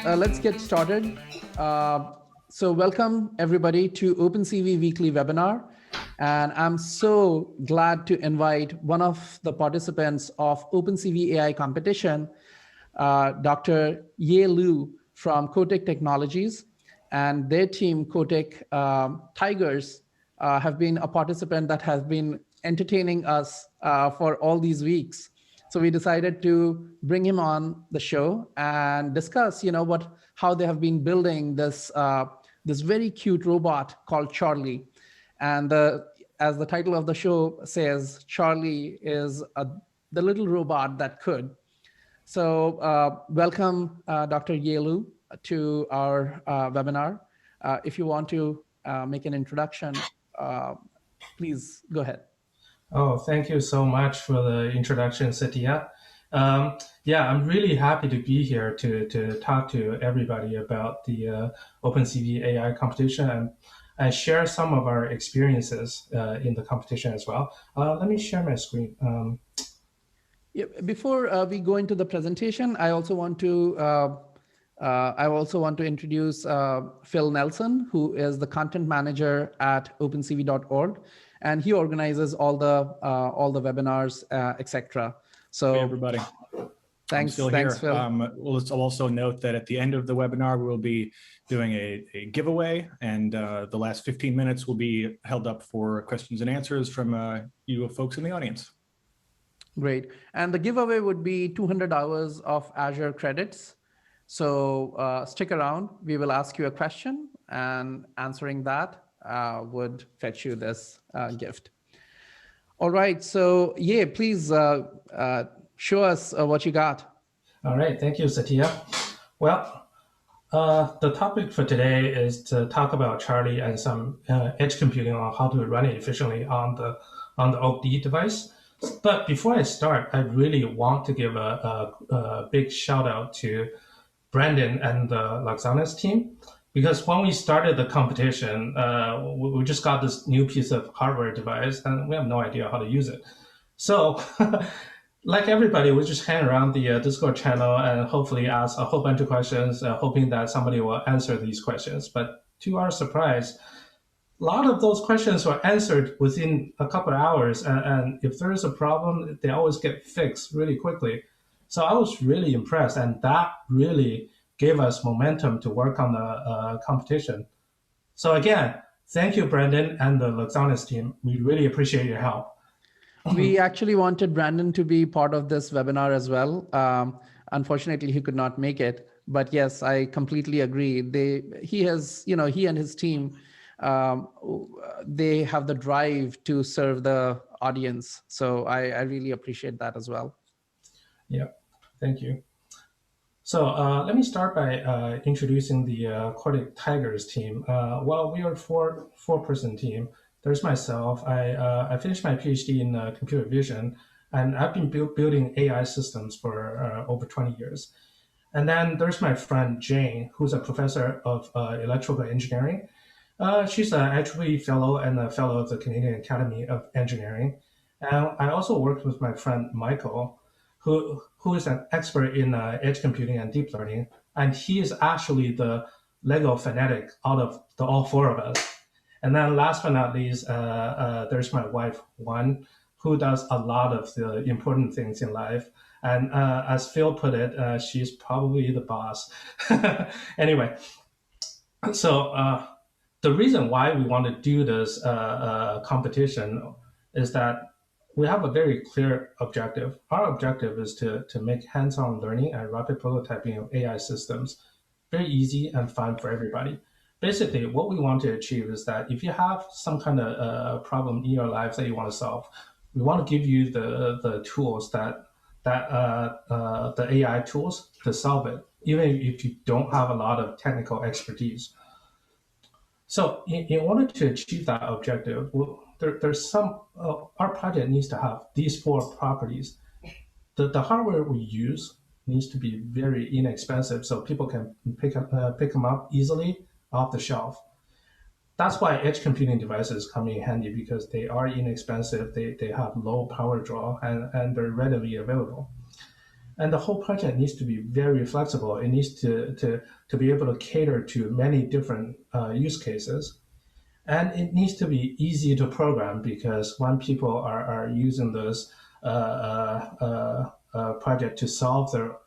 let's get started. So welcome everybody to OpenCV weekly webinar. And I'm so glad to invite one of the participants of OpenCV AI Competition, Dr. Ye Liu from Cortic Technologies, and their team, Cortic Tigers, have been a participant that has been entertaining us for all these weeks. So we decided to bring him on the show and discuss, how they have been building this this very cute robot called Charlie. And as the title of the show says, Charlie is the little robot that could. So welcome, Dr. Ye Liu, to our webinar. If you want to make an introduction, please go ahead. Oh, thank you so much for the introduction, Satya. Yeah, I'm really happy to be here to talk to everybody about the OpenCV AI competition and share some of our experiences in the competition as well. Let me share my screen. Yeah, before we go into the presentation, I also want to introduce Phil Nelson, who is the content manager at OpenCV.org, and he organizes all the webinars, etc. So, hey everybody, thanks, Phil. I'll also note that at the end of the webinar, we'll be doing a giveaway, and the last 15 minutes will be held up for questions and answers from you folks in the audience. Great. And the giveaway would be 200 hours of Azure credits. So stick around. We will ask you a question, and answering that would fetch you this gift. All right. So, yeah, please show us what you got. All right. Thank you, Satya. Well, the topic for today is to talk about Charlie and some edge computing on how to run it efficiently on the OpenD device. But before I start, I really want to give a big shout out to Brandon and the Luxonis team, because when we started the competition, we just got this new piece of hardware device and we have no idea how to use it. So like everybody, we just hang around the Discord channel and hopefully ask a whole bunch of questions, hoping that somebody will answer these questions. But to our surprise, a lot of those questions were answered within a couple of hours. And if there is a problem, they always get fixed really quickly. So I was really impressed. And that really gave us momentum to work on the competition. So again, thank you, Brandon and the Luxonis team. We really appreciate your help. We actually wanted Brandon to be part of this webinar as well. Unfortunately, he could not make it. But yes, I completely agree. He and his team, they have the drive to serve the audience. So I really appreciate that as well. Yeah, thank you. So let me start by introducing the Cortic Tigers team. Well, we are a four-person team. There's myself. I finished my PhD in computer vision, and I've been building AI systems for over 20 years. And then there's my friend Jane, who's a professor of electrical engineering. She's an HV fellow and a fellow of the Canadian Academy of Engineering. And I also worked with my friend Michael, who is an expert in edge computing and deep learning. And he is actually the Lego fanatic out of all four of us. And then last but not least, there's my wife, Juan, who does a lot of the important things in life. And as Phil put it, she's probably the boss. Anyway, so the reason why we want to do this competition is that we have a very clear objective. Our objective is to make hands-on learning and rapid prototyping of AI systems very easy and fun for everybody. Basically, what we want to achieve is that if you have some kind of problem in your life that you want to solve, we want to give you the tools that the AI tools to solve it, even if you don't have a lot of technical expertise. So in order to achieve that objective, there's some, our project needs to have these four properties. The hardware we use needs to be very inexpensive so people can pick them up easily off the shelf. That's why edge computing devices come in handy, because they are inexpensive, they have low power draw, and they're readily available. And the whole project needs to be very flexible. It needs to be able to cater to many different use cases. And it needs to be easy to program, because when people are using this project to solve their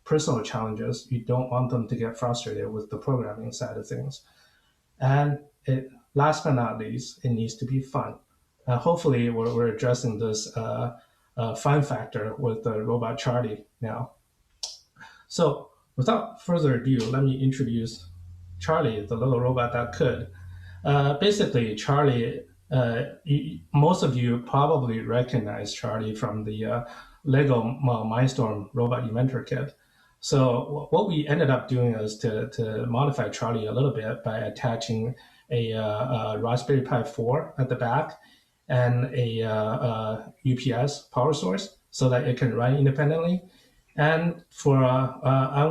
personal challenges, you don't want them to get frustrated with the programming side of things. And last but not least, it needs to be fun. Hopefully, we're addressing this fun factor with the robot Charlie now. So without further ado, let me introduce Charlie, the little robot that could. Basically, Charlie, most of you probably recognize Charlie from the Lego Mindstorm Robot Inventor Kit. So what we ended up doing is to modify Charlie a little bit by attaching a Raspberry Pi 4 at the back and a UPS power source so that it can run independently. And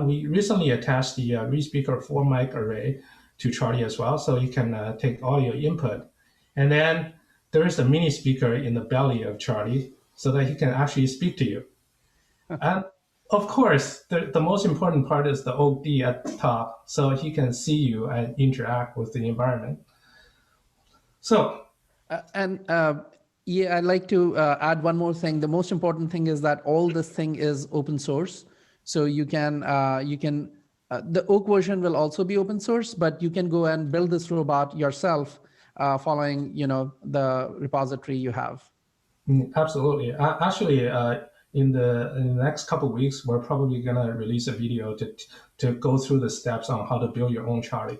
we recently attached the ReSpeaker 4 mic array to Charlie as well, so you can take all your input. And then there is a mini speaker in the belly of Charlie so that he can actually speak to you. And of course, the most important part is the OD at the top, so he can see you and interact with the environment. So, yeah, I'd like to add one more thing. The most important thing is that all this thing is open source. So you can the Oak version will also be open source, but you can go and build this robot yourself, following the repository you have. Absolutely. Actually, in the next couple of weeks, we're probably gonna release a video to go through the steps on how to build your own Charlie.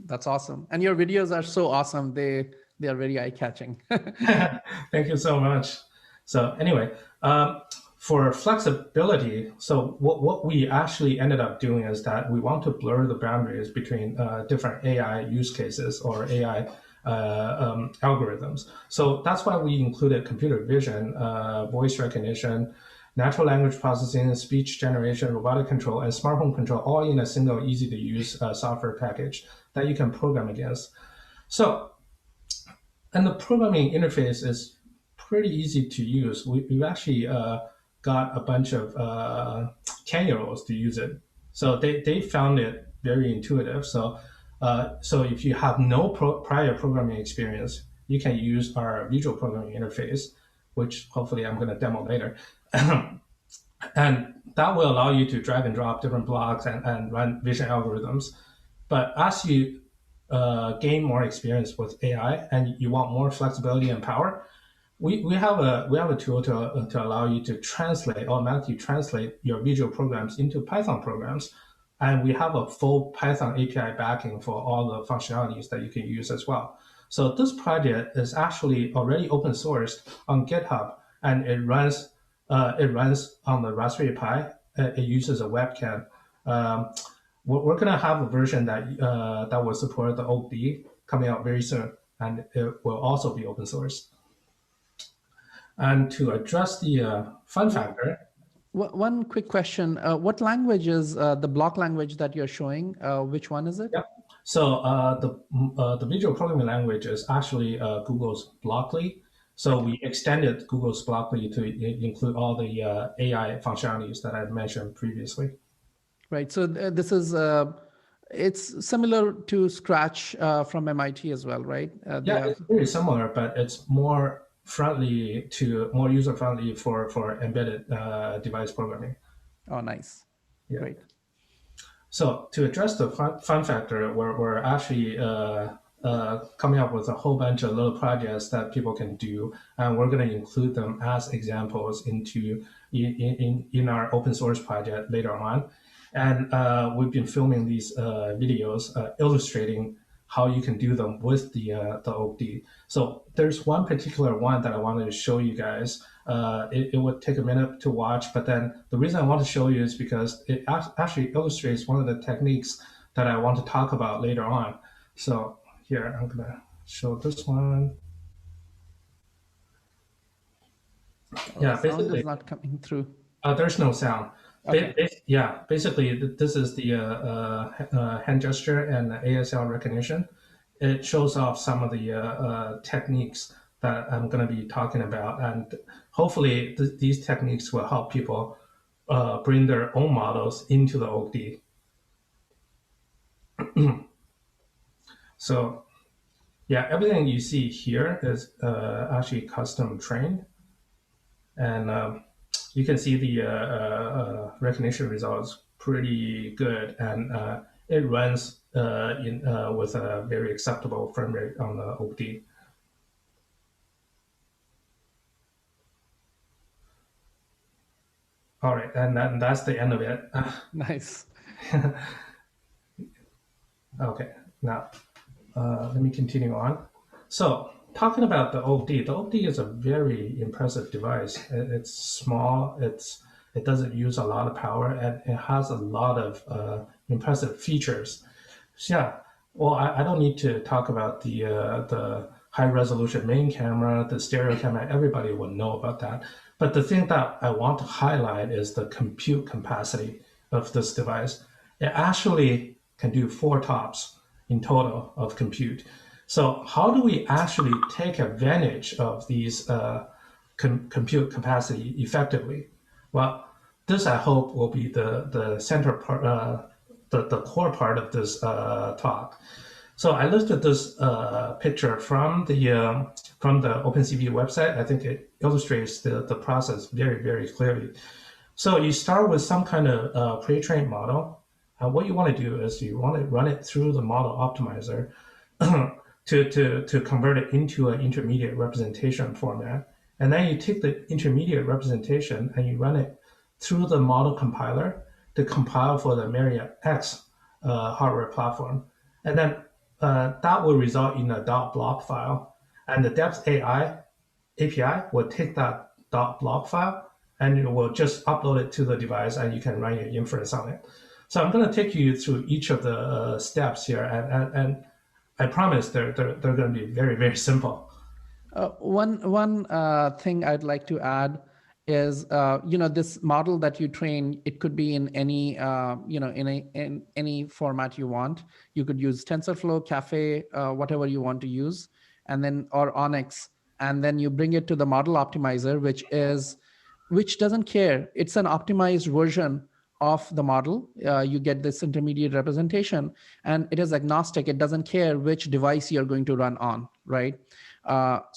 That's awesome, and your videos are so awesome. They are very eye-catching. Thank you so much. So anyway, for flexibility, so what we actually ended up doing is that we want to blur the boundaries between different AI use cases or AI algorithms. So that's why we included computer vision, voice recognition, natural language processing, speech generation, robotic control, and smart home control, all in a single easy to use software package that you can program against. So, and the programming interface is pretty easy to use. We've actually got a bunch of 10-year-olds to use it. So they found it very intuitive. So if you have no prior programming experience, you can use our visual programming interface, which hopefully I'm going to demo later. And that will allow you to drag and drop different blocks and run vision algorithms. But as you gain more experience with AI and you want more flexibility and power, we have a tool to allow you to automatically translate your visual programs into Python programs. And we have a full Python API backing for all the functionalities that you can use as well. So this project is actually already open sourced on GitHub, and it runs on the Raspberry Pi. It uses a webcam. We're going to have a version that will support the OD coming out very soon, and it will also be open source. And to address the fun factor. One quick question. What language is the block language that you're showing? Which one is it? Yeah. So the visual programming language is actually Google's Blockly. So we extended Google's Blockly to include all the AI functionalities that I mentioned previously. Right. So this is it's similar to Scratch from MIT as well, right? Yeah, it's very similar, but it's more user friendly for embedded device programming. Oh, nice. Yeah. Great. So to address the fun factor, we're actually coming up with a whole bunch of little projects that people can do, and we're going to include them as examples in our open source project later on. And we've been filming these videos illustrating how you can do them with the OD. So there's one particular one that I wanted to show you guys. It would take a minute to watch, but then the reason I want to show you is because it actually illustrates one of the techniques that I want to talk about later on. So here, I'm gonna show this one. Yeah, sound is not coming through. There's no sound. Okay. Basically, this is the hand gesture and ASL recognition. It shows off some of the techniques that I'm going to be talking about, and hopefully these techniques will help people bring their own models into the OAK-D. So yeah, everything you see here is actually custom trained. And you can see the recognition results pretty good. And it runs with a very acceptable frame rate on the OAK-D. All right, and that's the end of it. Nice. Okay, now let me continue on. So talking about the OAK-D, the OAK-D is a very impressive device. It's small, it doesn't use a lot of power, and it has a lot of impressive features. So yeah, well, I don't need to talk about the high resolution main camera, the stereo camera. Everybody will know about that. But the thing that I want to highlight is the compute capacity of this device. It actually can do 4 TOPS in total of compute. So how do we actually take advantage of these compute capacity effectively? Well, this I hope will be the center part, the core part of this talk. So I listed this picture from the OpenCV website. I think it illustrates the process very, very clearly. So you start with some kind of pre-trained model. What you want to do is you want to run it through the model optimizer to convert it into an intermediate representation format. And then you take the intermediate representation and you run it through the model compiler to compile for the Myriad X hardware platform. And then that will result in a .blob file. And the Depth AI API will take that .blob file and it will just upload it to the device and you can run your inference on it. So I'm going to take you through each of the steps here, and I promise they're going to be very, very simple. One thing I'd like to add is, this model that you train, it could be in any, in any format you want. You could use TensorFlow, Caffe, whatever you want to use, and then, or Onyx, and then you bring it to the model optimizer, which doesn't care. It's an optimized version of the model. You get this intermediate representation, and it is agnostic. It doesn't care which device you're going to run on, right? But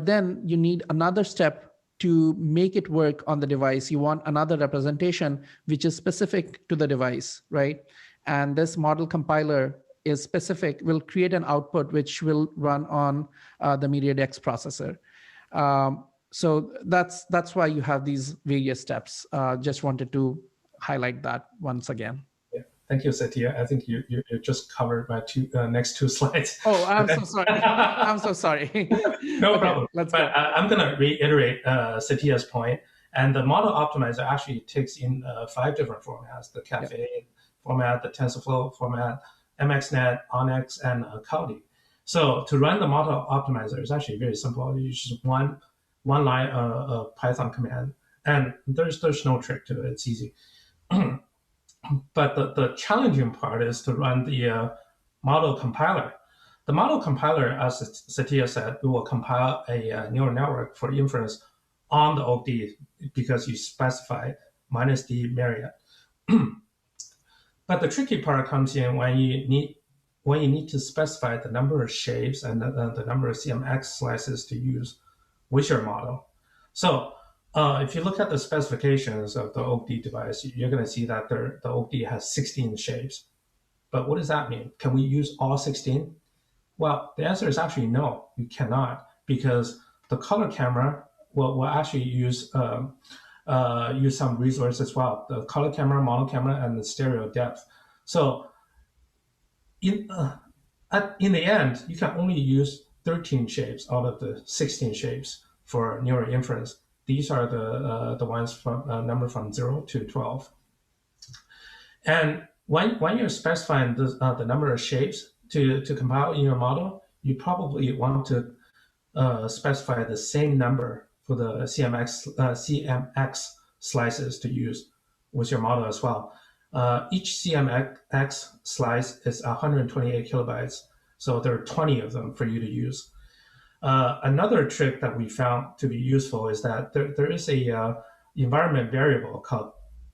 then you need another step to make it work on the device. You want another representation which is specific to the device, right? And this model compiler is specific, will create an output which will run on the Myriad X processor. So that's why you have these various steps. Just wanted to highlight that once again. Yeah. Thank you, Satya. I think you just covered my next 2 slides. Oh, I'm so sorry. I'm so sorry. No problem. Let's go. I'm going to reiterate Satya's point. And the model optimizer actually takes in 5 different formats: the Caffe format, the TensorFlow format, MXNet, Onyx, and Cortic. So to run the model optimizer is actually very simple. You just one line of Python command, and there's no trick to it. It's easy. But the challenging part is to run the model compiler. The model compiler, as Satya said, it will compile a neural network for inference on the OAK-D because you specify -D Myriad. But the tricky part comes in when you need to specify the number of shapes and the number of CMX slices to use with your model. So if you look at the specifications of the OAK-D device, you're going to see that the OAK-D has 16 shapes. But what does that mean? Can we use all 16? Well, the answer is actually no, you cannot, because the color camera will actually use some resource as well, the color camera, mono camera, and the stereo depth. So in the end, you can only use 13 shapes out of the 16 shapes for neural inference. These are the ones from number from 0 to 12. And when you're specifying the number of shapes to compile in your model, you probably want to specify the same number for the CMX slices to use with your model as well. Each CMX slice is 128 kilobytes, so there are 20 of them for you to use. Another trick that we found to be useful is that there is a environment variable called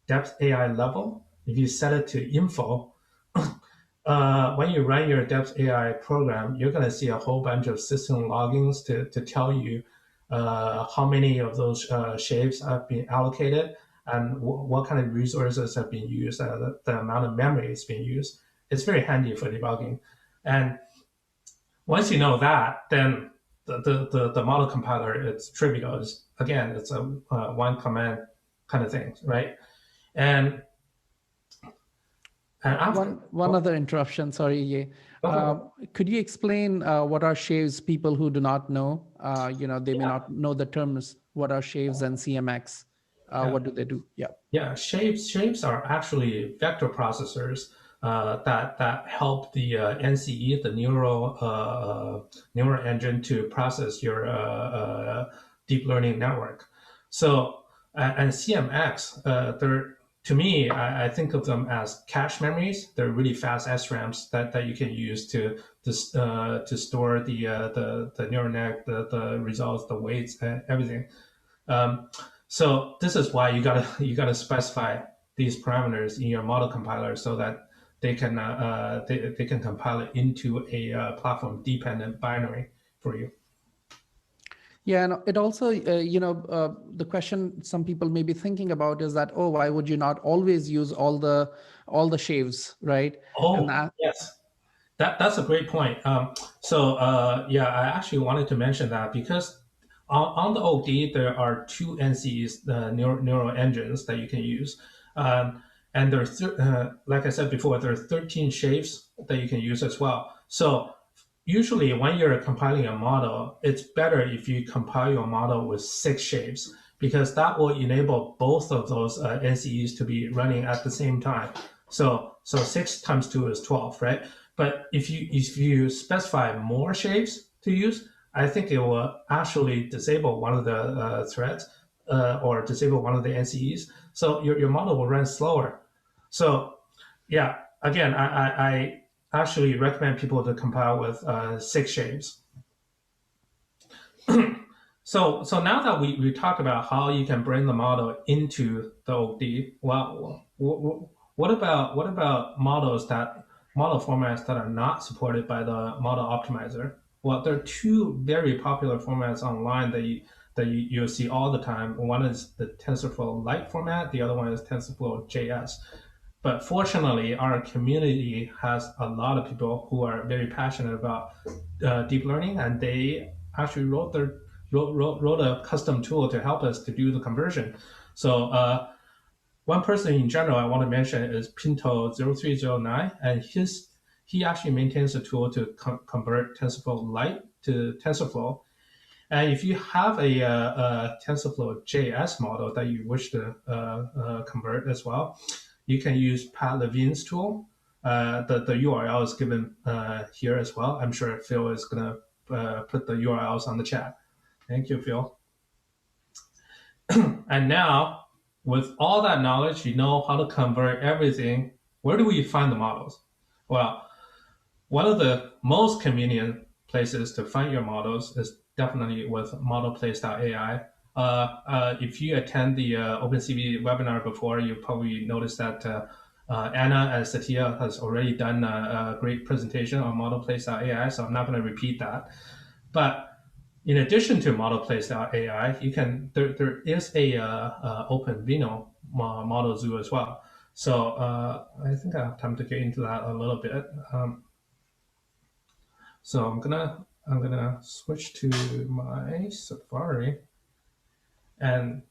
depth AI level. If you set it to info, when you run your depth AI program, you're going to see a whole bunch of system logins to tell you how many of those shapes have been allocated and what kind of resources have been used, the amount of memory is being used. It's very handy for debugging. And once you know that, then the model compiler, it's trivial. It's a one command kind of thing, right? And after one other interruption, sorry, Ye. Could you explain what are shaves? People who do not know, they may not know the terms. What are shaves and CMX? What do they do? Yeah, shapes are actually vector processors that help the NCE, the neural engine, to process your deep learning network. So and CMX, to me, I think of them as cache memories. They're really fast SRAMs that you can use to store the neural net, the results, the weights, and everything. So this is why you gotta specify these parameters in your model compiler so that they can they can compile it into a platform dependent binary for you. Yeah, and it also, the question some people may be thinking about is that, oh, why would you not always use all the shaves, right? Oh, yes, that's a great point. Yeah, I actually wanted to mention that because on the OD there are two NCs, neural engines that you can use, and there's like I said before, there are 13 shapes that you can use as well. So usually when you're compiling a model, it's better if you compile your model with 6 shapes because that will enable both of those NCEs to be running at the same time. So 6 times 2 is 12, right? But if you specify more shapes to use, I think it will actually disable one of the threads or disable one of the NCEs. So your model will run slower. So yeah, again, I actually recommend people to compile with 6 shapes. So now that we talk about how you can bring the model into the OD, well, what about model formats that are not supported by the model optimizer? Well, there are two very popular formats online that you'll see all the time. One is the TensorFlow Lite format. The other one is TensorFlow JS. But fortunately, our community has a lot of people who are very passionate about deep learning, and they actually wrote a custom tool to help us to do the conversion. So one person in general I want to mention is Pinto0309, and he actually maintains a tool to convert TensorFlow Lite to TensorFlow. And if you have a TensorFlow JS model that you wish to convert as well, you can use Pat Levine's tool. The URL is given here as well. I'm sure Phil is going to put the URLs on the chat. Thank you, Phil. And now, with all that knowledge, you know how to convert everything. Where do we find the models? Well, one of the most convenient places to find your models is definitely with modelplace.ai. If you attend the OpenCV webinar before, you probably noticed that Anna and Satya has already done a great presentation on modelplace.ai, so I'm not going to repeat that. But in addition to modelplace.ai, there is a OpenVino model zoo as well. So I think I have time to get into that a little bit. So I'm gonna switch to my Safari, and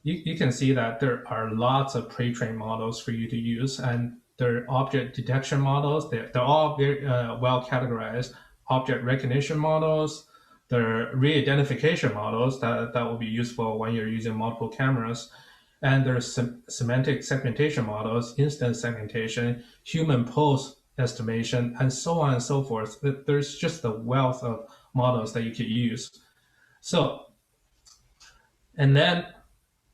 you can see that there are lots of pre-trained models for you to use, and they're object detection models. They're all very well categorized. Object recognition models. They're re-identification models that will be useful when you're using multiple cameras. And there's semantic segmentation models, instance segmentation, human pose estimation, and so on and so forth. There's just a wealth of models that you could use. So, and then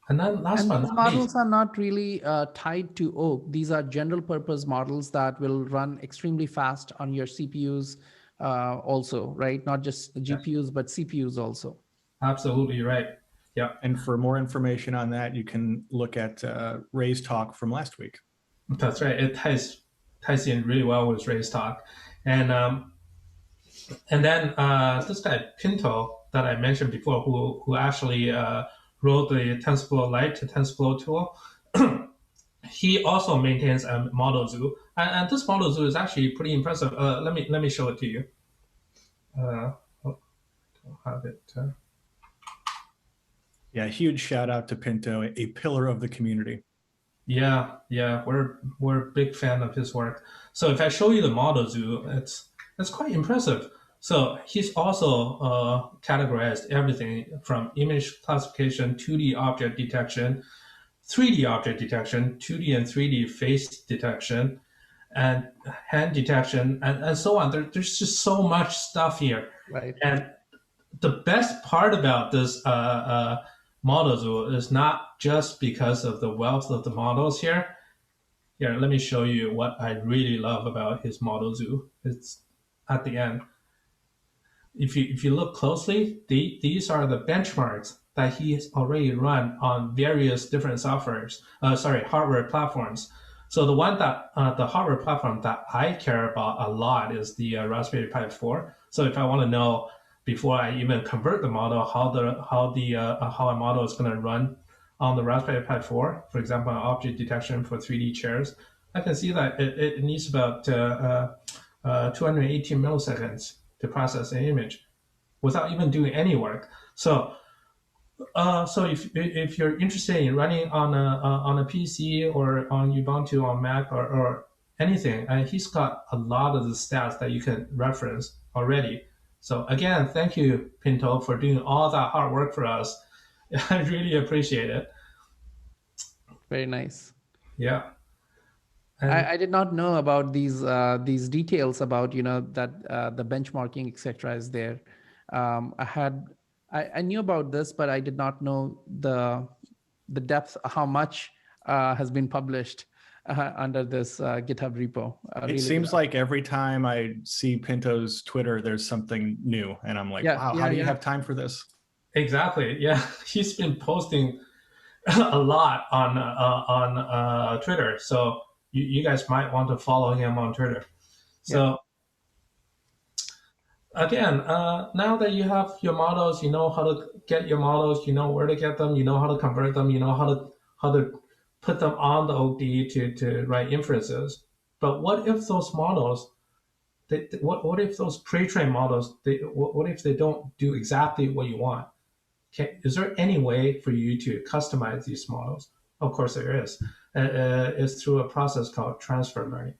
last but not least, models are not really tied to Oak. These are general purpose models that will run extremely fast on your CPUs also, right? Not just GPUs, but CPUs also. Absolutely right. Yeah. And for more information on that, you can look at Ray's talk from last week. That's right. It ties in really well with Ray's talk. And then this guy, Pinto, that I mentioned before, who actually wrote the TensorFlow Lite to TensorFlow tool, he also maintains a model zoo. And this model zoo is actually pretty impressive. Let me show it to you. Don't have it. Yeah, huge shout out to Pinto, a pillar of the community. Yeah, we're a big fan of his work. So if I show you the model zoo, it's quite impressive. So he's also categorized everything from image classification, 2D object detection, 3D object detection, 2D and 3D face detection, and hand detection, and so on. There's just so much stuff here. Right. And the best part about this model zoo is not just because of the wealth of the models here. Here, let me show you what I really love about his model zoo. It's at the end. If you look closely, these are the benchmarks that he has already run on various different hardware platforms. So the hardware platform that I care about a lot is the Raspberry Pi 4. So if I want to know before I even convert the model how a model is going to run on the Raspberry Pi 4, for example, object detection for 3D chairs, I can see that it needs about 218 milliseconds to process an image without even doing any work. So if you're interested in running on a PC or on Ubuntu on Mac or anything, he's got a lot of the stats that you can reference already. So again, thank you, Pinto, for doing all that hard work for us. I really appreciate it. Very nice. Yeah. I did not know about these details about that the benchmarking etc. is there. I knew about this, but I did not know the depth, how much has been published under this GitHub repo. It seems like every time I see Pinto's Twitter, there's something new, and I'm like, wow, how do you have time for this? Exactly. Yeah, he's been posting a lot on Twitter, so you guys might want to follow him on Twitter. So again, now that you have your models, you know how to get your models, you know where to get them, you know how to convert them, you know how to put them on the OD to write inferences. But what if those models, what if those pre-trained models, what if they don't do exactly what you want? Is there any way for you to customize these models? Of course there is. It's through a process called transfer learning.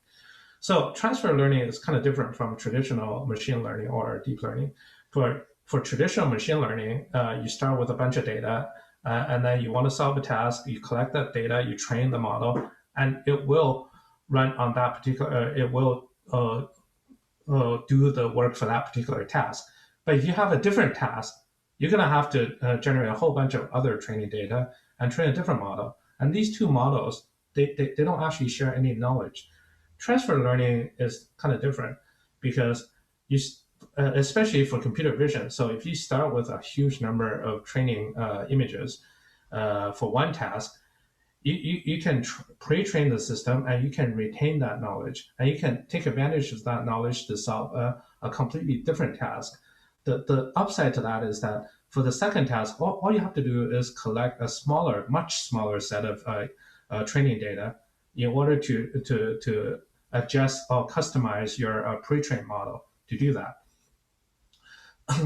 So transfer learning is kind of different from traditional machine learning or deep learning. For traditional machine learning, you start with a bunch of data, and then you want to solve a task. You collect that data, you train the model, and it will run on that particular. It will do the work for that particular task. But if you have a different task, you're going to have to generate a whole bunch of other training data and train a different model. And these two models, they don't actually share any knowledge. Transfer learning is kind of different because especially for computer vision. So if you start with a huge number of training images for one task, you can pre-train the system and you can retain that knowledge and you can take advantage of that knowledge to solve a completely different task. The upside to that is that for the second task, all you have to do is collect a much smaller set of training data in order to adjust or customize your pre-trained model to do that.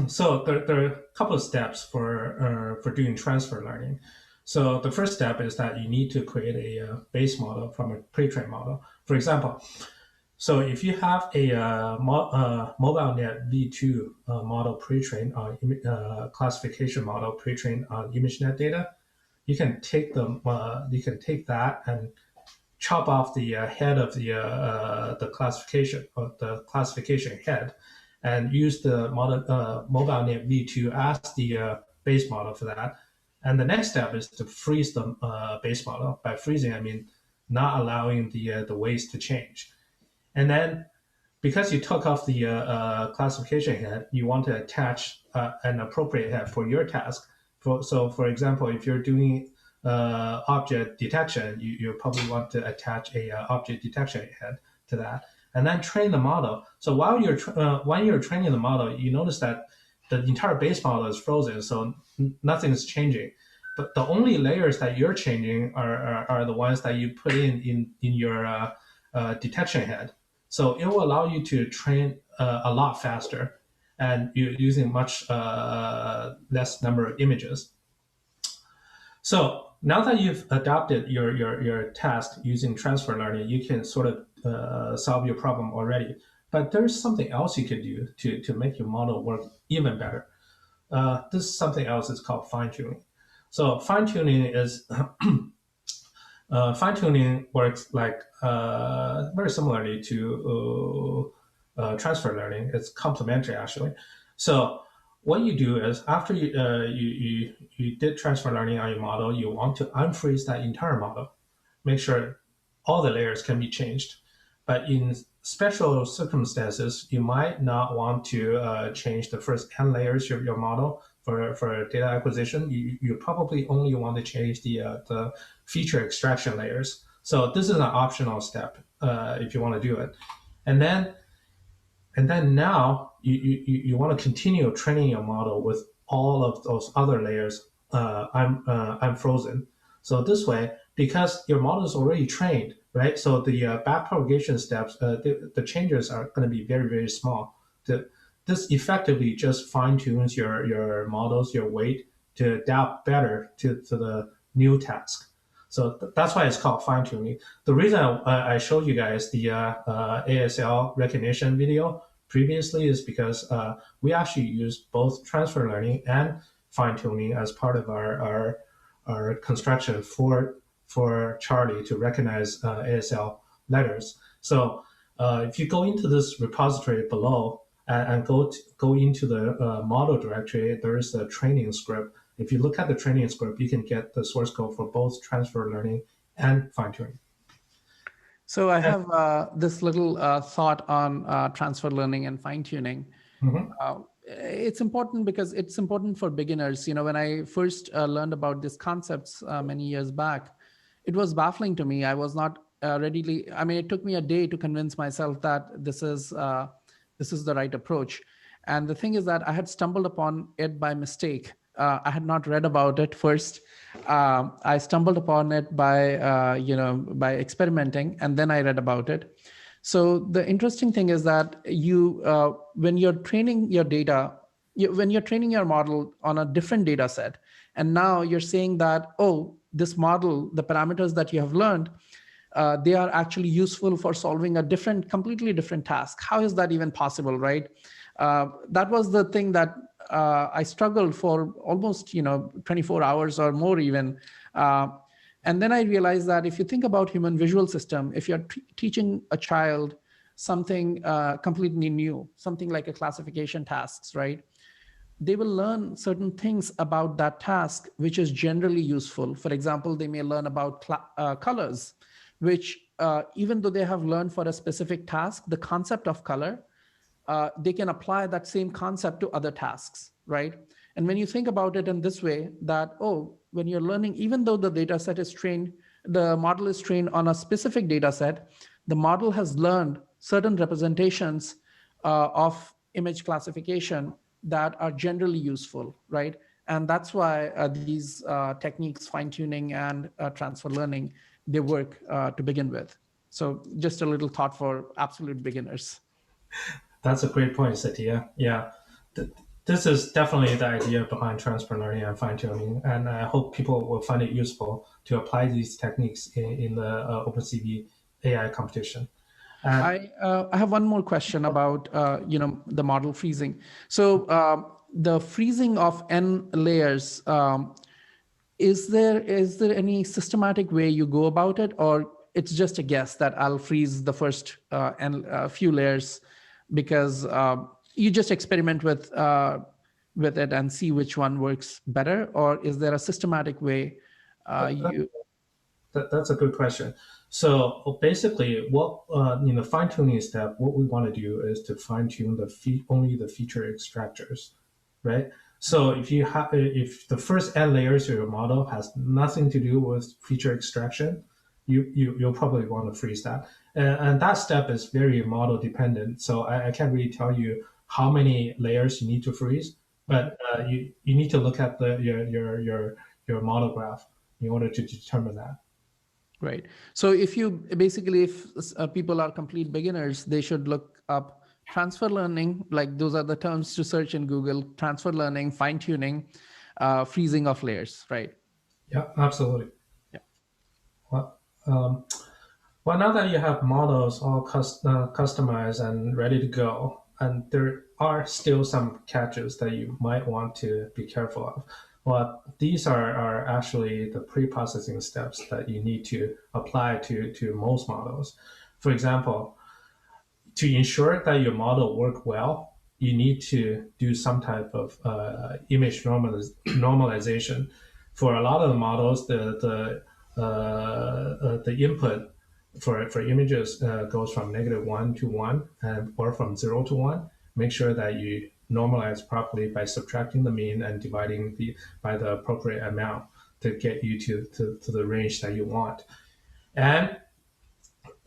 So there are a couple of steps for doing transfer learning. So the first step is that you need to create a base model from a pre-trained model. For example, so if you have a MobileNet V2 model pre-trained on classification model pre-trained on ImageNet data, you can take that and chop off the head of the classification head, and use the MobileNet V2 as the base model for that. And the next step is to freeze the base model. By freezing, I mean not allowing the weights to change. And then, because you took off the classification head, you want to attach an appropriate head for your task. So for example, if you're doing object detection, you probably want to attach a object detection head to that, and then train the model. So when you're training the model, you notice that the entire base model is frozen, so nothing is changing. But the only layers that you're changing are the ones that you put in your detection head. So it will allow you to train a lot faster, and you're using much less number of images. So now that you've adopted your task using transfer learning, you can sort of solve your problem already. But there's something else you can do to make your model work even better. This is something else. It's called fine-tuning. So fine-tuning is fine-tuning works like very similarly to transfer learning. It's complementary actually. So what you do is after you did transfer learning on your model, you want to unfreeze that entire model, make sure all the layers can be changed. But in special circumstances, you might not want to change the first 10 layers of your model for data acquisition. You probably only want to change the feature extraction layers. So this is an optional step if you want to do it. And then now you want to continue training your model with all of those other layers unfrozen. So this way, because your model is already trained, right? So the backpropagation steps, the changes are going to be very, very small. This effectively just fine tunes your models, your weight to adapt better to the new task. So that's why it's called fine tuning. The reason I showed you guys the ASL recognition video previously is because we actually used both transfer learning and fine tuning as part of our construction for Charlie to recognize ASL letters. So if you go into this repository below and go into the model directory, there is a training script. If you look at the training script, you can get the source code for both transfer learning and fine tuning. So I have this little thought on transfer learning and fine tuning. Mm-hmm. It's important because it's important for beginners. You know, when I first learned about these concepts many years back, it was baffling to me. I was not readily. I mean, it took me a day to convince myself that this is the right approach. And the thing is that I had stumbled upon it by mistake. I had not read about it first. I stumbled upon it by by experimenting, and then I read about it. So the interesting thing is that when you're training your data, when you're training your model on a different data set, and now you're saying that, oh, this model, the parameters that you have learned, they are actually useful for solving a completely different task. How is that even possible, right? That was the thing that I struggled for almost 24 hours or more even. And then I realized that if you think about human visual system, if you're teaching a child something completely new, something like a classification tasks, right? They will learn certain things about that task, which is generally useful. For example, they may learn about colors, which even though they have learned for a specific task, the concept of color, they can apply that same concept to other tasks, right? And when you think about it in this way, that, oh, when you're learning, even though the data set is trained, the model is trained on a specific data set, the model has learned certain representations of image classification that are generally useful, right? And that's why these techniques, fine-tuning and transfer learning, they work to begin with. So just a little thought for absolute beginners. That's a great point, Satya. Yeah, this is definitely the idea behind transfer learning and fine-tuning, and I hope people will find it useful to apply these techniques in the OpenCV AI competition. I have one more question about the model freezing. So the freezing of n layers, is there any systematic way you go about it, or it's just a guess that I'll freeze the first few layers because you just experiment with it and see which one works better, or is there a systematic way That's a good question. So basically, what in the fine tuning step, what we want to do is to fine tune only the feature extractors, right? So if the first n layers of your model has nothing to do with feature extraction, you'll probably want to freeze that. And that step is very model dependent. So I can't really tell you how many layers you need to freeze, but you need to look at your model graph in order to determine that. Right. So if people are complete beginners, they should look up transfer learning, like those are the terms to search in Google: transfer learning, fine tuning, freezing of layers, right? Yeah, absolutely. Yeah. Well, now that you have models all customized and ready to go, and there are still some catches that you might want to be careful of. Well, these are actually the pre-processing steps that you need to apply to most models. For example, to ensure that your model work well, you need to do some type of image normalization. For a lot of the models, the input for images goes from -1 to 1 or from 0 to 1. Make sure that you normalize properly by subtracting the mean and dividing by the appropriate amount to get you to the range that you want. And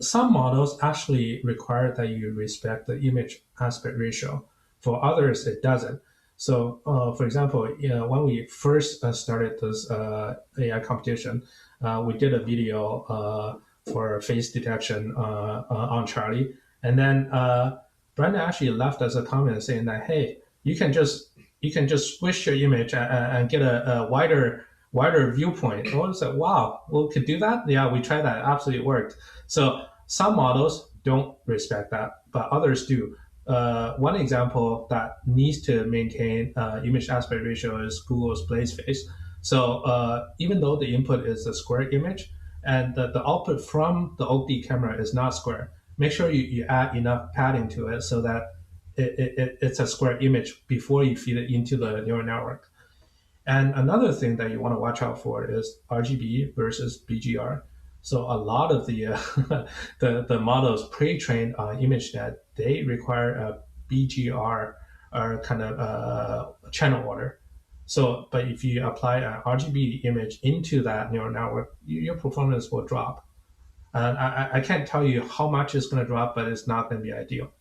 some models actually require that you respect the image aspect ratio. For others, it doesn't. So, for example, when we first started this AI competition, we did a video for face detection on Charlie, and then Brandon actually left us a comment saying that, hey, you can just squish your image and get a wider viewpoint. I was like, wow, well, could do that? Yeah, we tried that. It absolutely worked. So some models don't respect that, but others do. One example that needs to maintain image aspect ratio is Google's Blaze Face. So even though the input is a square image and the output from the OD camera is not square, make sure you add enough padding to it so that it's a square image before you feed it into the neural network. And another thing that you want to watch out for is RGB versus BGR. So a lot of the the models pre-trained on ImageNet, they require a BGR kind of channel order. So, but if you apply an RGB image into that neural network, your performance will drop. And I can't tell you how much it's going to drop, but it's not going to be ideal.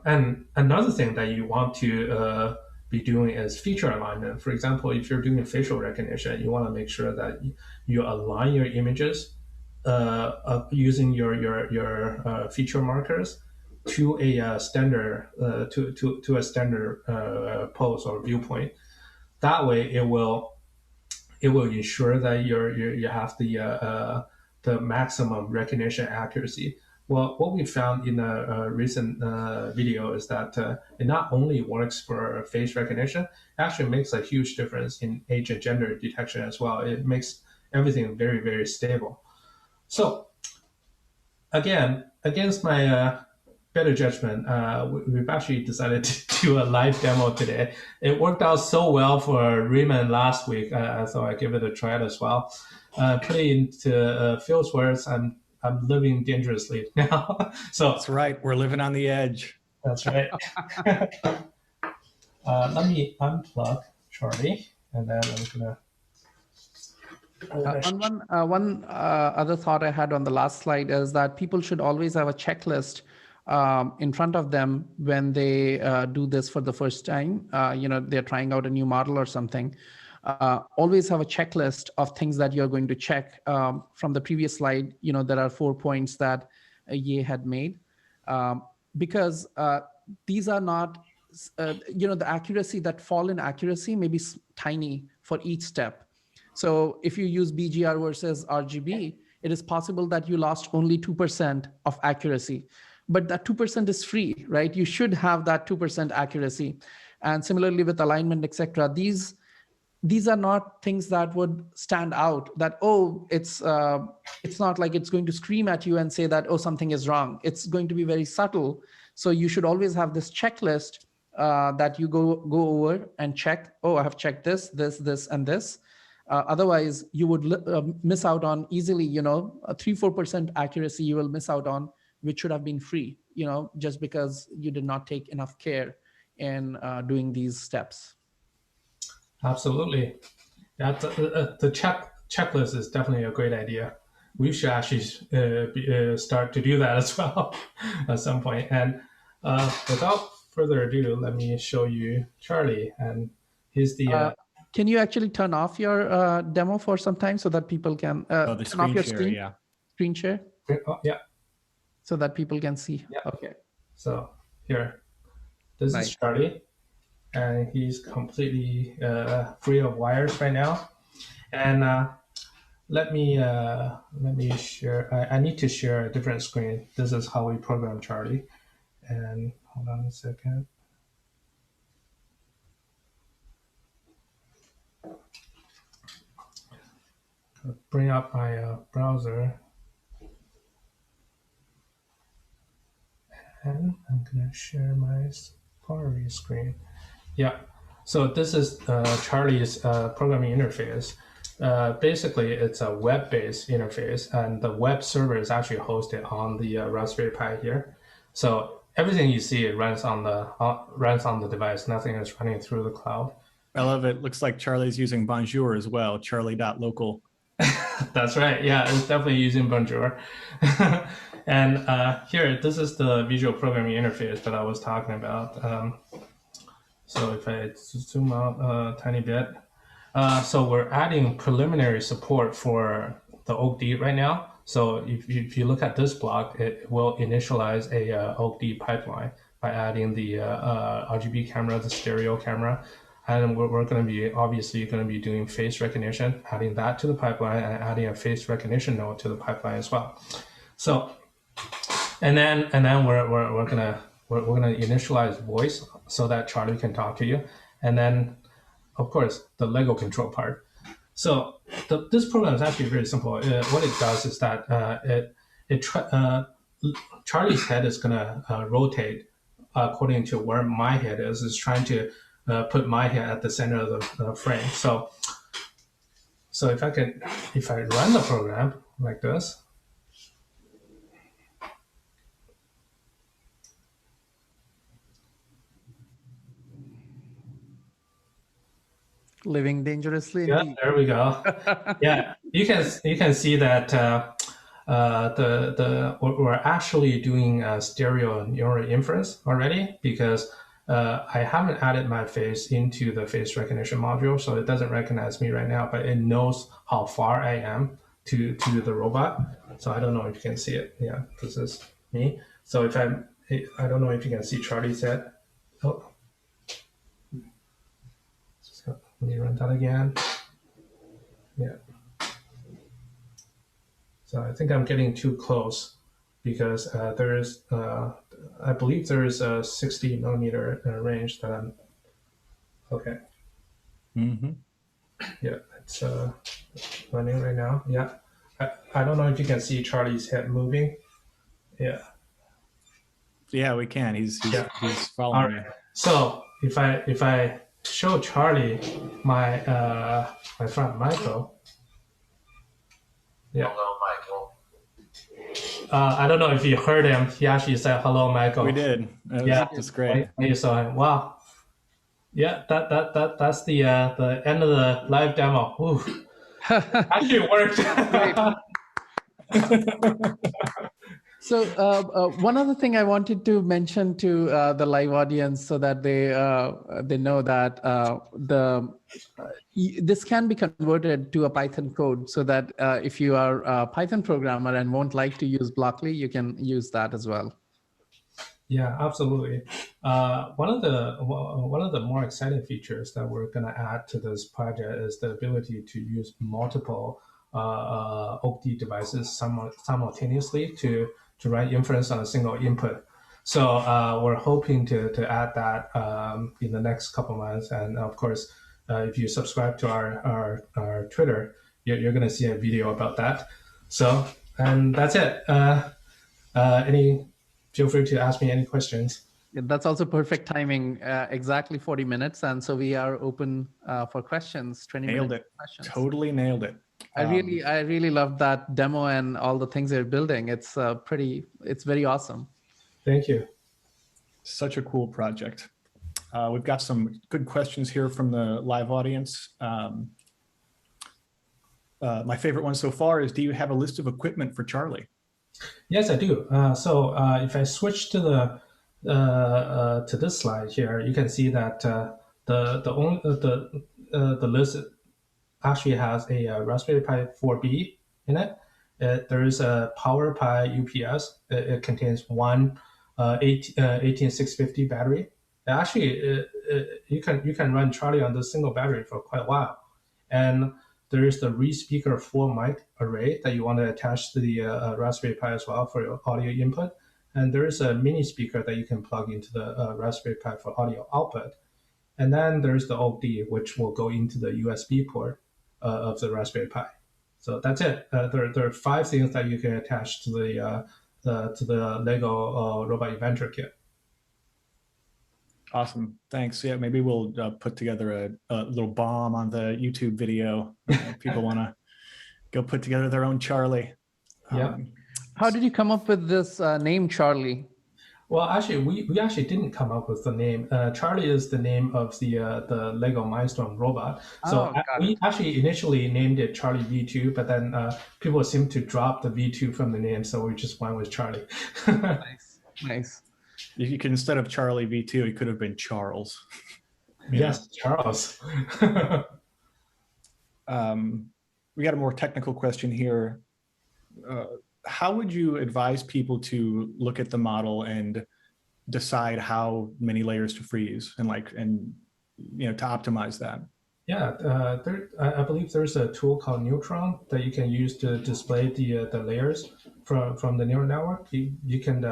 And another thing that you want to be doing is feature alignment. For example, if you're doing facial recognition, you want to make sure that you align your images using your feature markers to a standard to a standard pose or viewpoint. That way, it will ensure that you have the maximum recognition accuracy. Well, what we found in a recent video is that it not only works for face recognition, it actually makes a huge difference in age and gender detection as well. It makes everything very, very stable. So again, against my better judgment, we've actually decided to do a live demo today. It worked out so well for Raymond last week, I thought I'd give it a try as well. Putting into Phil's words, I'm living dangerously now. So that's right. We're living on the edge. That's right. Let me unplug Charlie, and then I'm gonna. One other thought I had on the last slide is that people should always have a checklist in front of them when they do this for the first time. They're trying out a new model or something. Always have a checklist of things that you're going to check. From the previous slide, there are 4 points that Ye had made, because these are not, the accuracy that fall in accuracy may be tiny for each step. So if you use BGR versus RGB, it is possible that you lost only 2% of accuracy, but that 2% is free, right? You should have that 2% accuracy. And similarly with alignment, etc. These are not things that would stand out, that, oh, it's not like it's going to scream at you and say that, oh, something is wrong. It's going to be very subtle. So you should always have this checklist that you go over and check, oh, I have checked this, and this. Otherwise, you would miss out on easily, a 3-4% accuracy you will miss out on, which should have been free, just because you did not take enough care in doing these steps? Absolutely. Yeah, the checklist is definitely a great idea. We should actually start to do that as well at some point. And without further ado, let me show you Charlie. And he's the Can you actually turn off your demo for some time so that people can Oh, the turn off screen your share, screen? yeah. Screen share yeah. so that people can see. Yeah. Okay. So here, this Nice. is Charlie, and he's completely free of wires right now. And let me share. I need to share a different screen. This is how we program Charlie. And hold on a second. Bring up my browser, and I'm gonna share my Safari screen. Yeah. So this is Charlie's programming interface. Basically, it's a web-based interface, and the web server is actually hosted on the Raspberry Pi here. So everything you see runs on the device. Nothing is running through the cloud. I love it. Looks like Charlie's using Bonjour as well, charlie.local. That's right. Yeah, it's definitely using Bonjour. And here, this is the visual programming interface that I was talking about. So if I zoom out a tiny bit, so we're adding preliminary support for the OAK-D right now. So if you look at this block, it will initialize a OAK-D pipeline by adding the RGB camera, the stereo camera, and we're going to be obviously going to be doing face recognition, adding that to the pipeline, and adding a face recognition node to the pipeline as well. So, and then we're gonna initialize voice so that Charlie can talk to you, and then of course the Lego control part. So this program is actually very simple. What it does is that Charlie's head is gonna rotate according to where my head is. It's trying to put my head at the center of the frame. So if I run the program like this. Living dangerously. Yeah, Indeed. there we go. Yeah, you can see that we're actually doing stereo neural inference already because I haven't added my face into the face recognition module, so it doesn't recognize me right now, but it knows how far I am to the robot. So I don't know if you can see it. Yeah, this is me. So if I don't know if you can see Charlie's head. Oh. Let me run that again. Yeah. So I think I'm getting too close because there is, I believe there is a 60 millimeter range that I'm, okay. Mm-hmm. Yeah, it's running right now. Yeah. I don't know if you can see Charlie's head moving. Yeah. Yeah, we can. He's following. All right. So if I show Charlie my my friend Michael. Yeah. Hello, Michael. I don't know if you heard him. He actually said, "Hello, Michael." We did. That's great. You saw him. Wow. Yeah, that's the end of the live demo. Ooh. Actually worked. So one other thing I wanted to mention to the live audience so that they know that this can be converted to a Python code so that if you are a Python programmer and won't like to use Blockly, you can use that as well. Yeah, absolutely. One of the more exciting features that we're going to add to this project is the ability to use multiple OAK-D devices simultaneously to run inference on a single input. So we're hoping to add that in the next couple months. And of course, if you subscribe to our Twitter, you're going to see a video about that. So, and that's it. Feel free to ask me any questions. Yeah, that's also perfect timing, exactly 40 minutes. And so we are open for questions, 20 Nailed minutes it. questions. Totally nailed it. I really love that demo and all the things they're building. It's it's very awesome. Thank you. Such a cool project. We've got some good questions here from the live audience. My favorite one so far is, do you have a list of equipment for Charlie? Yes, I do. So if I switch to to this slide here, you can see that the list actually has a Raspberry Pi 4B in it. There is a PowerPi UPS. It contains one 18650 battery. Actually, you can run Charlie on this single battery for quite a while. And there is the ReSpeaker 4 mic array that you want to attach to the Raspberry Pi as well for your audio input. And there is a mini speaker that you can plug into the Raspberry Pi for audio output. And then there's the OD, which will go into the USB port of the Raspberry Pi. So that's it. There are 5 things that you can attach to the Lego Robot Inventor Kit. Awesome, thanks. Yeah, maybe we'll put together a little bomb on the YouTube video. If people want to go put together their own Charlie. Yeah. How did you come up with this name, Charlie? Well, actually, we actually didn't come up with the name. Charlie is the name of the Lego Mindstorm robot. So we actually initially named it Charlie V2, but then people seem to drop the V2 from the name, so we just went with Charlie. Nice. You can, instead of Charlie V2, it could have been Charles. Yes, Charles. We got a more technical question here. How would you advise people to look at the model and decide how many layers to freeze and to optimize that? Yeah, I believe there's a tool called Neutron that you can use to display the layers from the neural network. You can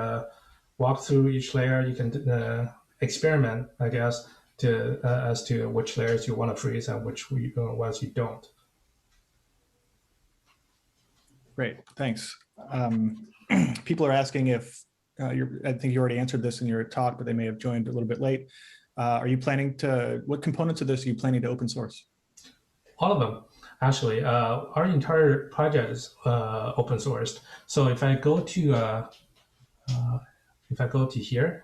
walk through each layer. You can experiment, I guess, as to which layers you want to freeze and which ones you don't. Great, thanks. People are asking if, I think you already answered this in your talk, but they may have joined a little bit late. Are you planning to, what components of this are you planning to open source? All of them, actually. Our entire project is open sourced. So if I go to here,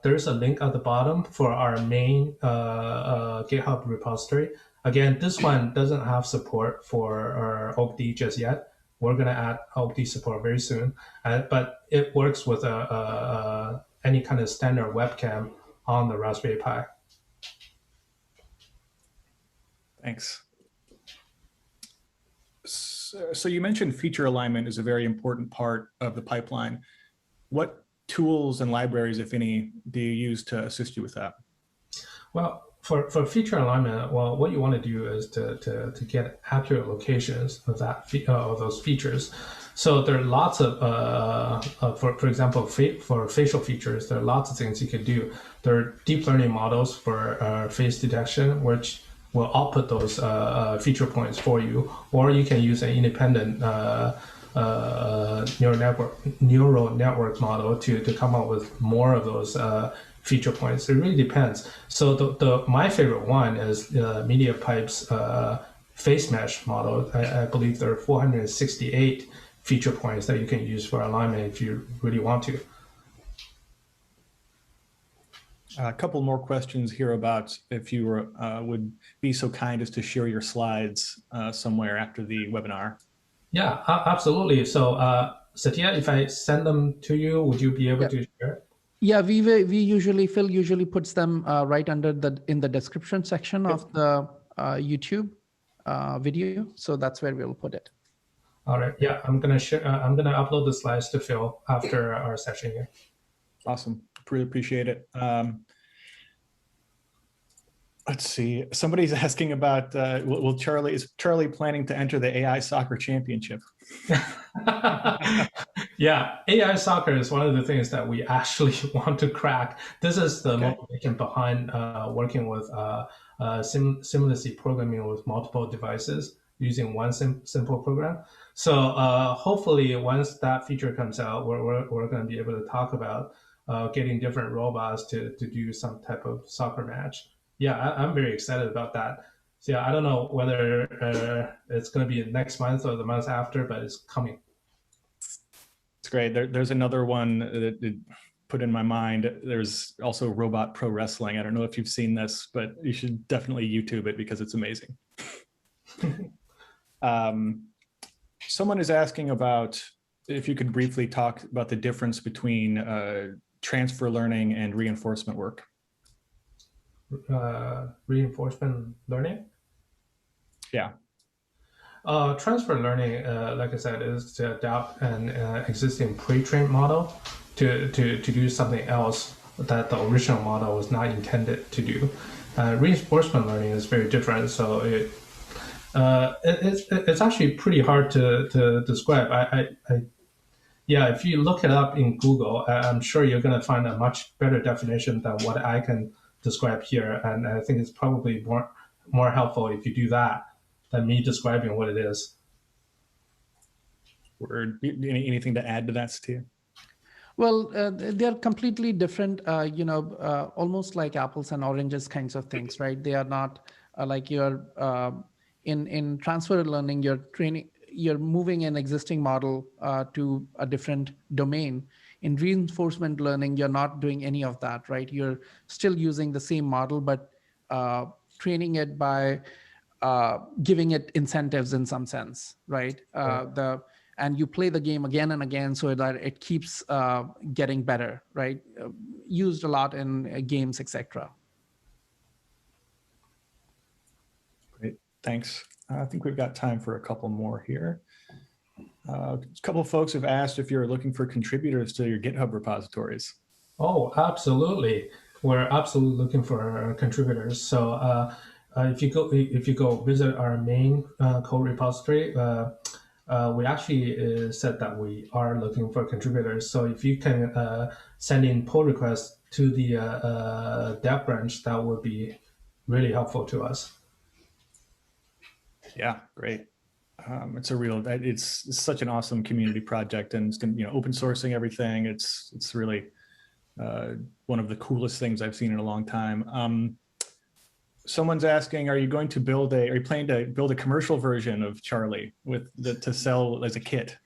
there's a link at the bottom for our main GitHub repository. Again, this one doesn't have support for our OGD just yet. We're going to add OGD support very soon, but it works with any kind of standard webcam on the Raspberry Pi. Thanks. So you mentioned feature alignment is a very important part of the pipeline. What tools and libraries, if any, do you use to assist you with that? Well, for feature alignment, well, what you want to do is to get accurate locations of of those features. So there are lots of, for example, for facial features, there are lots of things you can do. There are deep learning models for face detection, which will output those feature points for you, or you can use an independent neural network model to come up with more of those feature points. It really depends. So my favorite one is MediaPipe's face mesh model. I believe there are 468 feature points that you can use for alignment if you really want to. A couple more questions here about if you would be so kind as to share your slides somewhere after the webinar. Yeah, absolutely. So Satya, if I send them to you, would you be able to share it? Yeah, Phil usually puts them right under in the description section of the YouTube video. So that's where we'll put it. All right. Yeah, I'm gonna share. I'm gonna upload the slides to Phil after our session here. Awesome. Really appreciate it. Let's see. Somebody's asking about is Charlie planning to enter the AI soccer championship? Yeah, AI soccer is one of the things that we actually want to crack. This is the motivation behind working with seamlessly programming with multiple devices using one simple program. So hopefully, once that feature comes out, we're going to be able to talk about getting different robots to do some type of soccer match. Yeah, I'm very excited about that. So yeah, I don't know whether it's going to be next month or the month after, but it's coming. It's great. There's another one that put in my mind. There's also Robot Pro Wrestling. I don't know if you've seen this, but you should definitely YouTube it because it's amazing. Someone is asking about if you could briefly talk about the difference between transfer learning and reinforcement work. Reinforcement learning? Yeah. Transfer learning, like I said, is to adapt an existing pre-trained model to do something else that the original model was not intended to do. Reinforcement learning is very different, so it's actually pretty hard to describe. Yeah, if you look it up in Google, I'm sure you're going to find a much better definition than what I can describe here, and I think it's probably more helpful if you do that than me describing what it is. Or anything to add to that, Steve? Well, they're completely different, almost like apples and oranges kinds of things, right? They are not like you're in transfer learning, you're moving an existing model to a different domain. In reinforcement learning, you're not doing any of that, right? You're still using the same model, but training it by giving it incentives in some sense, right? And you play the game again and again so that it keeps getting better, right? Used a lot in games, etc. Great, thanks. I think we've got time for a couple more here. A couple of folks have asked if you're looking for contributors to your GitHub repositories. Oh, absolutely. We're absolutely looking for contributors. So if you go visit our main code repository, we actually said that we are looking for contributors. So if you can send in pull requests to the dev branch, that would be really helpful to us. Yeah, great. It's such an awesome community project, and it's open sourcing everything. It's really one of the coolest things I've seen in a long time. Someone's asking, are you planning to build a commercial version of Charlie to sell as a kit?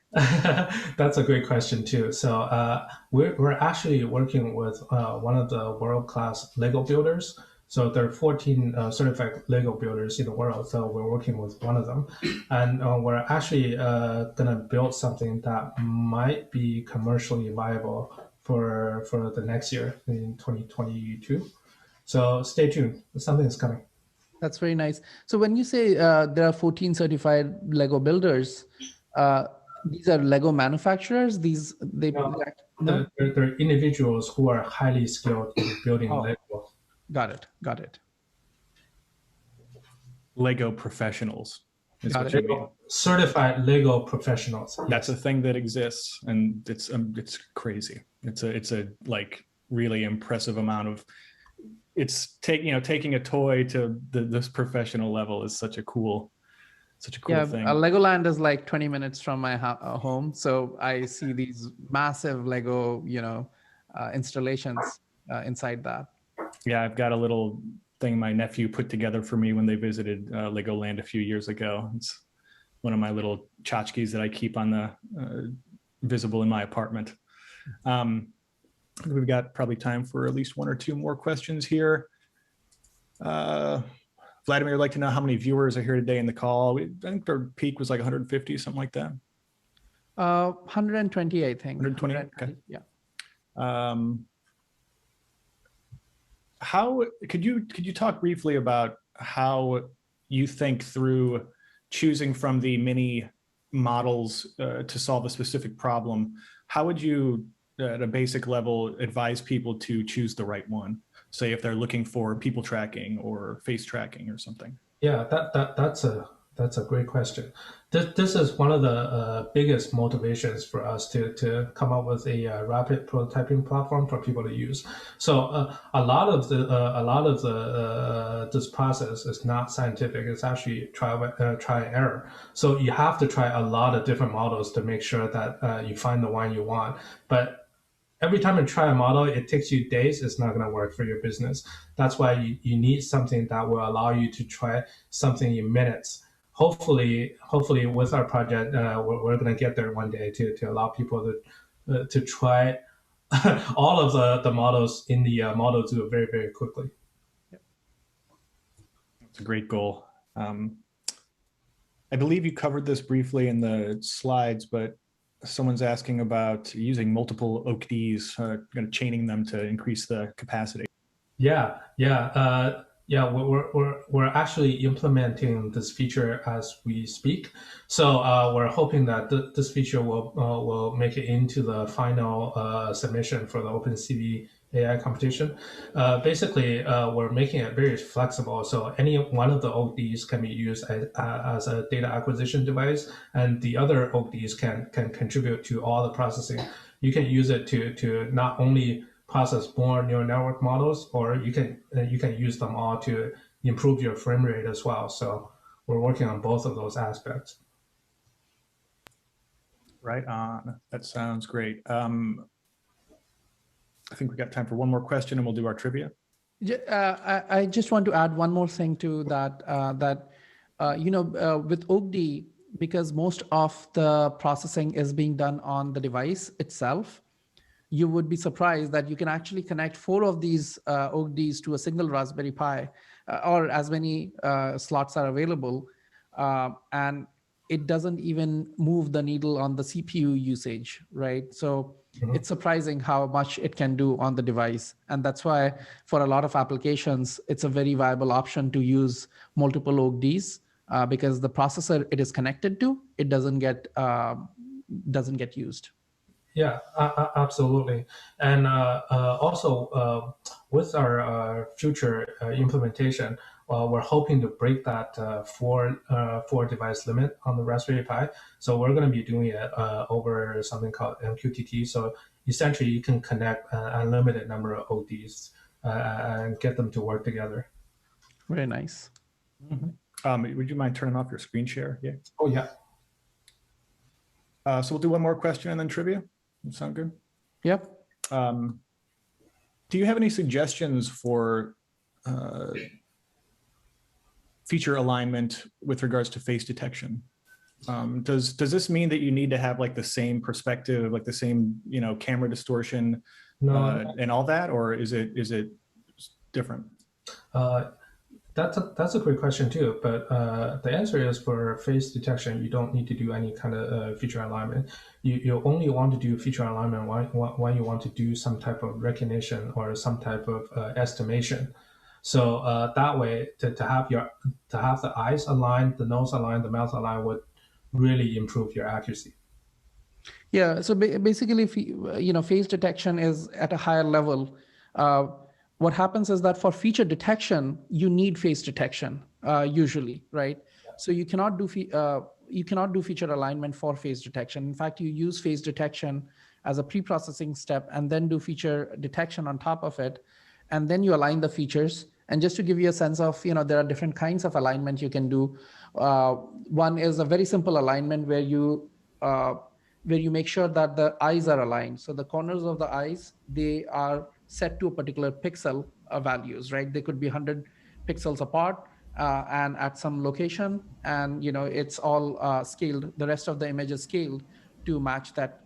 That's a great question too. So we're actually working with one of the world-class Lego builders. So there are 14 certified Lego builders in the world. So we're working with one of them, and we're actually going to build something that might be commercially viable for the next year in 2022. So stay tuned. Something is coming. That's very nice. So when you say there are 14 certified Lego builders, these are Lego manufacturers? They're individuals who are highly skilled in building Lego. Got it. Lego professionals. Certified Lego professionals. That's a thing that exists, and it's crazy. It's a like really impressive amount of. It's taking a toy to this professional level is such a cool thing. Legoland is like 20 minutes from my home, so I see these massive Lego installations inside that. Yeah, I've got a little thing my nephew put together for me when they visited Legoland a few years ago. It's one of my little tchotchkes that I keep on the visible in my apartment. We've got probably time for at least one or two more questions here. Vladimir would like to know how many viewers are here today in the call. I think our peak was like 150, something like that. 120, I think. 120, okay. Yeah. How could you talk briefly about how you think through choosing from the many models to solve a specific problem? How would you, at a basic level, advise people to choose the right one? Say if they're looking for people tracking or face tracking or something. Yeah, that's a great question. This is one of the biggest motivations for us to come up with a rapid prototyping platform for people to use. So a lot of this process is not scientific. It's actually try and error. So you have to try a lot of different models to make sure that you find the one you want. But every time you try a model, it takes you days. It's not going to work for your business. That's why you need something that will allow you to try something in minutes. Hopefully with our project, we're going to get there one day to allow people to try all of the models in the model zoo very, very quickly. It's a great goal. I believe you covered this briefly in the slides, but someone's asking about using multiple OAK-Ds, kind of chaining them to increase the capacity. Yeah, we're actually implementing this feature as we speak. So we're hoping that this feature will make it into the final submission for the OpenCV AI competition. Basically, we're making it very flexible. So any one of the OAK-Ds can be used as a data acquisition device, and the other OAK-Ds can contribute to all the processing. You can use it to not only process more neural network models, or you can use them all to improve your frame rate as well. So we're working on both of those aspects. Right on. That sounds great. I think we got time for one more question, and we'll do our trivia. I just want to add one more thing to that. With OAK-D, because most of the processing is being done on the device itself, you would be surprised that you can actually connect 4 of these OAK-Ds to a single Raspberry Pi, or as many slots are available, and it doesn't even move the needle on the CPU usage, right? So it's surprising how much it can do on the device. And that's why for a lot of applications, it's a very viable option to use multiple OAK-Ds because the processor it is connected to, it doesn't get used. Yeah, absolutely. And also with our future implementation, we're hoping to break that four device limit on the Raspberry Pi. So we're going to be doing it over something called MQTT. So essentially, you can connect an unlimited number of OAK-Ds and get them to work together. Very nice. Would you mind turning off your screen share? Yeah. Oh, yeah. So we'll do one more question and then trivia. Sound good? Yep. Do you have any suggestions for feature alignment with regards to face detection? Does this mean that you need to have like the same perspective, like the same camera distortion, and all that, or is it different? That's a great question too, but the answer is for face detection, you don't need to do any kind of feature alignment. You only want to do feature alignment when you want to do some type of recognition or some type of estimation. So that way, to have the eyes aligned, the nose aligned, the mouth aligned would really improve your accuracy. Yeah. So basically, face detection is at a higher level. What happens is that for feature detection, you need face detection usually, right? So you cannot do feature alignment for face detection. In fact, you use face detection as a pre-processing step and then do feature detection on top of it, and then you align the features. And just to give you a sense of, there are different kinds of alignment you can do. One is a very simple alignment where you make sure that the eyes are aligned. So the corners of the eyes, they are set to a particular pixel values, right? They could be 100 pixels apart and at some location, and it's all scaled. The rest of the image is scaled to match that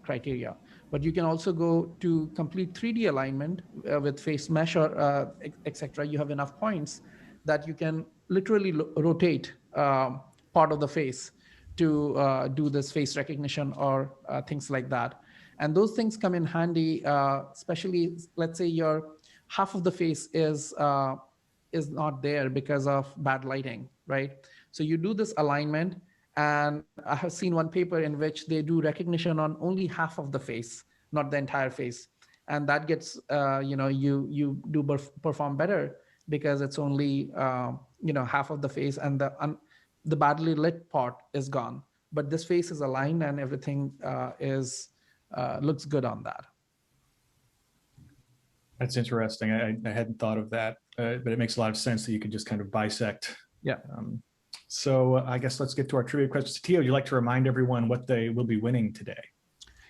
criteria. But you can also go to complete 3D alignment with face mesh or etc. You have enough points that you can literally rotate part of the face to do this face recognition or things like that. And those things come in handy, especially, let's say your half of the face is not there because of bad lighting, right? So you do this alignment, and I have seen one paper in which they do recognition on only half of the face, not the entire face. And that gets, you do perform better because it's only, half of the face, and the badly lit part is gone. But this face is aligned and everything looks good on that. That's interesting. I hadn't thought of that, but it makes a lot of sense that you could just kind of bisect. Yeah. So I guess let's get to our trivia questions. Tia, would you like to remind everyone what they will be winning today?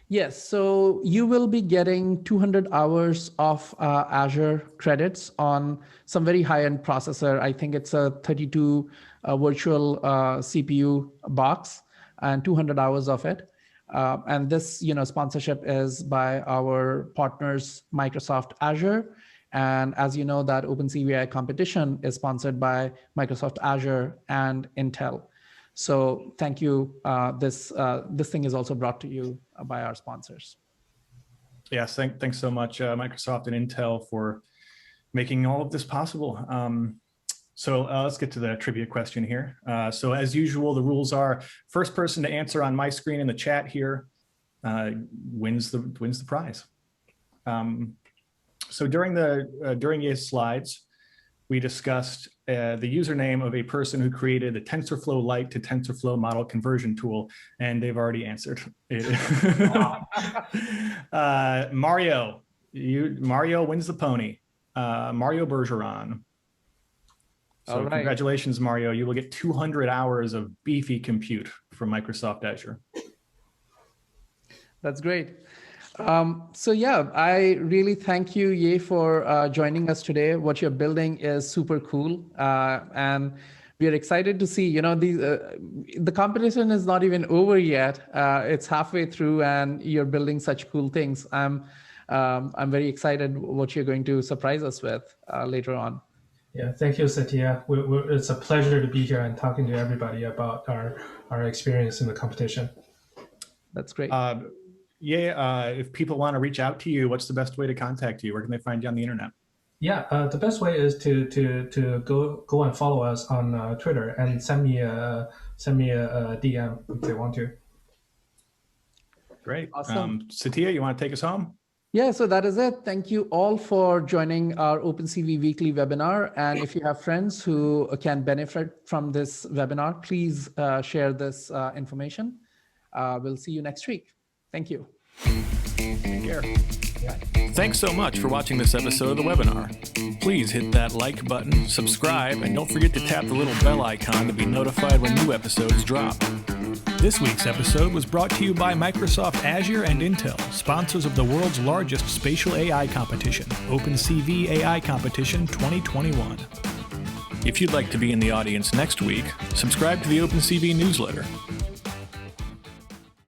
Yes, so you will be getting 200 hours of Azure credits on some very high-end processor. I think it's a 32 virtual CPU box and 200 hours of it. And this, sponsorship is by our partners, Microsoft Azure. And as you know, that OpenCV AI competition is sponsored by Microsoft Azure and Intel. So thank you. This thing is also brought to you by our sponsors. Yes, thanks so much, Microsoft and Intel, for making all of this possible. So let's get to the trivia question here. So as usual, the rules are first person to answer on my screen in the chat here wins the prize. So during Ye's slides, we discussed the username of a person who created the TensorFlow Lite to TensorFlow model conversion tool, and they've already answered. Mario wins the pony. Mario Bergeron. So right. Congratulations, Mario. You will get 200 hours of beefy compute from Microsoft Azure. That's great. So yeah, I really thank you, Ye, for joining us today. What you're building is super cool. And we are excited to see, the competition is not even over yet. It's halfway through and you're building such cool things. I'm very excited what you're going to surprise us with later on. Yeah, thank you, Satya. It's a pleasure to be here and talking to everybody about our experience in the competition. That's great. If people want to reach out to you, what's the best way to contact you? Where can they find you on the internet? Yeah, the best way is to go and follow us on Twitter and send me a DM if they want to. Great. Awesome. Satya, you want to take us home? Yeah, so that is it. Thank you all for joining our OpenCV weekly webinar. And if you have friends who can benefit from this webinar, please share this information. We'll see you next week. Thank you. Take care. Thanks so much for watching this episode of the webinar. Please hit that like button, subscribe, and don't forget to tap the little bell icon to be notified when new episodes drop. This week's episode was brought to you by Microsoft Azure and Intel, sponsors of the world's largest spatial AI competition, OpenCV AI Competition 2021. If you'd like to be in the audience next week, subscribe to the OpenCV newsletter.